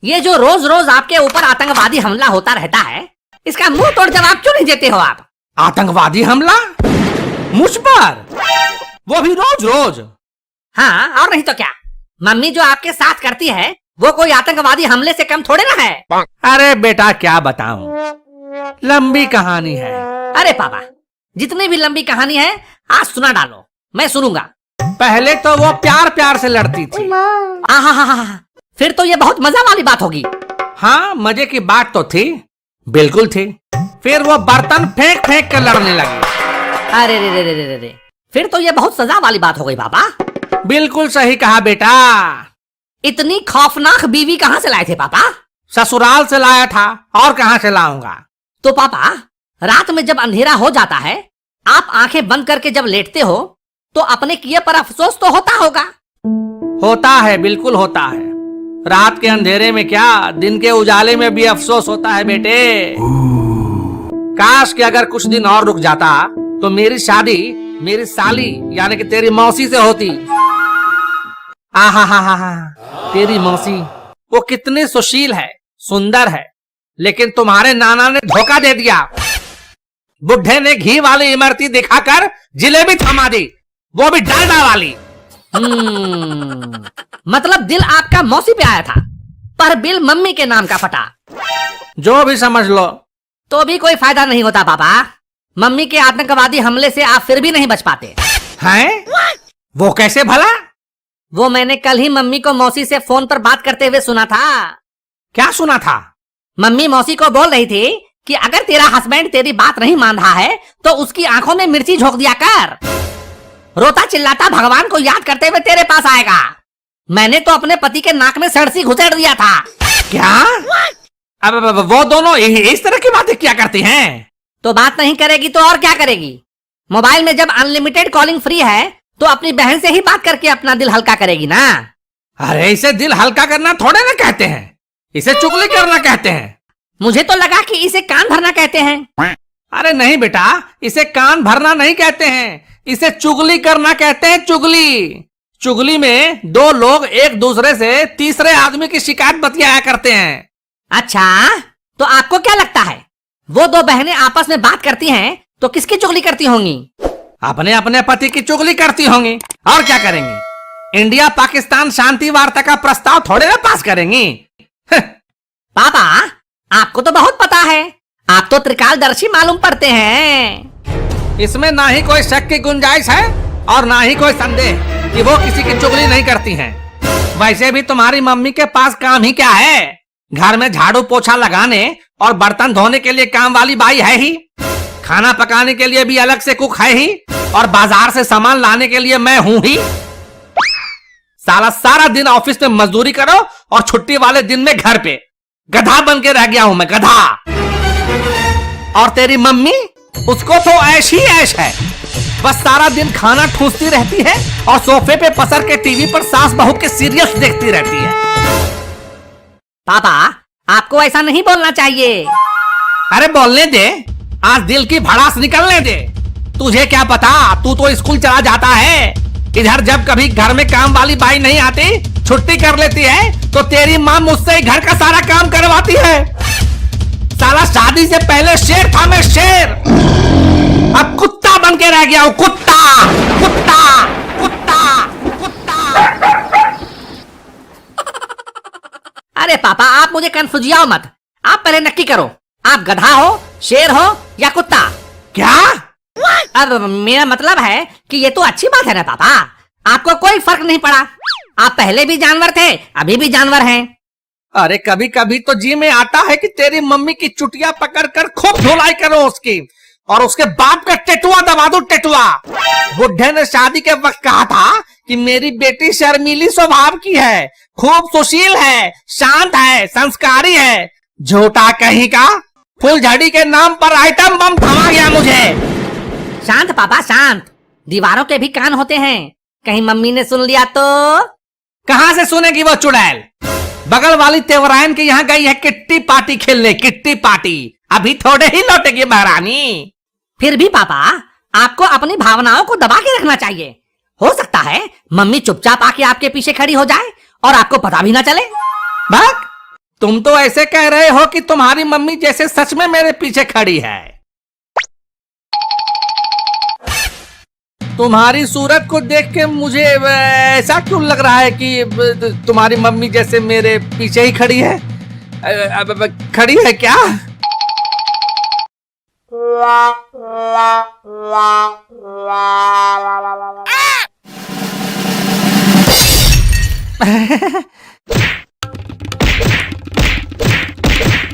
ये जो रोज रोज आपके ऊपर आतंकवादी हमला होता रहता है, इसका मुंह तोड़ जवाब क्यों नहीं देते हो आप? आतंकवादी हमला मुझ पर, वो भी रोज रोज? हाँ, और नहीं तो क्या। मम्मी जो आपके साथ करती है वो कोई आतंकवादी हमले से कम थोड़े ना है। अरे बेटा क्या बताऊं, लंबी कहानी है। अरे पापा, जितनी भी लंबी कहानी है आज सुना डालो, मैं सुनूंगा। पहले तो वो प्यार प्यार से लड़ती थी। आहा, फिर तो ये बहुत मजा वाली बात होगी। हाँ, मजे की बात तो थी, बिल्कुल थी। फिर वो बर्तन फेंक फेंक कर लड़ने लगी। अरे रे रे रे रे रे, फिर तो ये बहुत सजा वाली बात हो गई पापा। बिल्कुल सही कहा बेटा। इतनी खौफनाक बीवी कहाँ से लाए थे पापा? ससुराल से लाया था, और कहाँ से लाऊंगा। तो पापा, रात में जब अंधेरा हो जाता है, आप आंखें बंद करके जब लेटते हो तो अपने किए पर अफसोस तो होता होगा। होता है, बिल्कुल होता है। रात के अंधेरे में क्या, दिन के उजाले में भी अफसोस होता है बेटे। काश कि अगर कुछ दिन और रुक जाता तो मेरी शादी मेरी साली यानी कि तेरी मौसी से होती। आहा, तेरी मौसी वो कितनी सुशील है, सुंदर है, लेकिन तुम्हारे नाना ने धोखा दे दिया। बुढ़े ने घी वाली इमरती दिखाकर जिलेबी थमा दी, वो भी डालडा वाली। मतलब दिल आपका मौसी पे आया था, पर बिल मम्मी के नाम का फटा। जो भी समझ लो। तो भी कोई फायदा नहीं होता पापा। मम्मी के आतंकवादी हमले से आप फिर भी नहीं बच पाते हैं? वो कैसे भला? वो मैंने कल ही मम्मी को मौसी से फोन पर बात करते हुए सुना था। क्या सुना था? मम्मी मौसी को बोल रही थी कि अगर तेरा हस्बैंड तेरी बात नहीं मान रहा है तो उसकी आंखों में मिर्ची झोंक दिया कर। रोता चिल्लाता भगवान को याद करते हुए तेरे पास आएगा। मैंने तो अपने पति के नाक में सड़सी घुसेड़ दिया था। क्या? अब वो दोनों इस तरह की बातें क्या करती हैं? तो बात नहीं करेगी तो और क्या करेगी? मोबाइल में जब अनलिमिटेड कॉलिंग फ्री है तो अपनी बहन से ही बात करके अपना दिल हल्का करेगी ना। अरे इसे दिल हल्का करना थोड़े ना कहते हैं, इसे चुगली करना कहते हैं। मुझे तो लगा कि इसे कान भरना कहते हैं। अरे नहीं बेटा, इसे कान भरना नहीं कहते हैं, इसे चुगली करना कहते हैं। चुगली चुगली में दो लोग एक दूसरे से तीसरे आदमी की शिकायत बतियाया करते हैं। अच्छा, तो आपको क्या लगता है वो दो बहनें आपस में बात करती हैं तो किसकी चुगली करती होंगी? अपने अपने पति की चुगली करती होंगी, और क्या करेंगी। इंडिया पाकिस्तान शांति वार्ता का प्रस्ताव थोड़े ना पास करेंगी। पापा, आपको तो बहुत पता है, आप तो त्रिकालदर्शी मालूम पड़ते हैं। इसमें ना ही कोई शक की गुंजाइश है और ना ही कोई संदेह कि वो किसी की चुगली नहीं करती हैं। वैसे भी तुम्हारी मम्मी के पास काम ही क्या है? घर में झाड़ू पोछा लगाने और बर्तन धोने के लिए काम वाली बाई है ही, खाना पकाने के लिए भी अलग से कुक है ही, और बाजार से सामान लाने के लिए मैं हूं ही। सारा दिन ऑफिस में मजदूरी करो और छुट्टी वाले दिन में घर पे गधा बन के रह गया हूं मैं, गधा। और तेरी मम्मी, उसको तो ऐश ही ऐश है, बस सारा दिन खाना ठूसती रहती है और सोफे पे पसर के टीवी पर सास बहू के सीरियल्स देखती रहती है। पापा, आपको ऐसा नहीं बोलना चाहिए। अरे बोलने दे, आज दिल की भड़ास निकलने दे। तुझे क्या पता, तू तो स्कूल चला जाता है। इधर जब कभी घर में काम वाली बाई नहीं आती, छुट्टी कर लेती है, तो तेरी माँ मुझसे ही घर का सारा काम करवाती है। साला शादी से पहले शेर था मैं, शेर। अब कुत्ता बन के रह गया हूँ, कुत्ता कुत्ता कुत्ता कुत्ता। अरे पापा, आप मुझे कंफ्यूजियाओ मत। आप पहले नक्की करो, आप गधा हो, शेर हो या कुत्ता? क्या? अब मेरा मतलब है कि ये तो अच्छी बात है ना पापा, आपको कोई फर्क नहीं पड़ा। आप पहले भी जानवर थे, अभी भी जानवर हैं। अरे कभी कभी तो जी में आता है कि तेरी मम्मी की चुटिया पकड़कर खूब धुलाई करो उसकी, और उसके बाप का टेटुआ दबा दो, टेटुआ। बुढ़े ने शादी के वक्त कहा था कि मेरी बेटी शर्मीली स्वभाव की है, खूब सुशील है, शांत है, संस्कारी है। झूठा कहीं का, फुलझड़ी के नाम पर आइटम बम थमा गया मुझे। शांत पापा, शांत। दीवारों के भी कान होते हैं, कहीं मम्मी ने सुन लिया तो? कहां से सुनेगी वो चुड़ैल? बगल वाली तेवरायन के यहाँ गई है किट्टी पार्टी खेलने, किट्टी पार्टी। अभी थोड़े ही लौटेगी महारानी। फिर भी पापा, आपको अपनी भावनाओं को दबा के रखना चाहिए। हो सकता है मम्मी चुपचाप आके आपके पीछे खड़ी हो जाए और आपको पता भी ना चले। बक, तुम तो ऐसे कह रहे हो कि तुम्हारी मम्मी जैसे सच में मेरे पीछे खड़ी है। तुम्हारी सूरत को देख के मुझे ऐसा क्यों लग रहा है कि तुम्हारी मम्मी जैसे मेरे पीछे ही खड़ी है। खड़ी है क्या?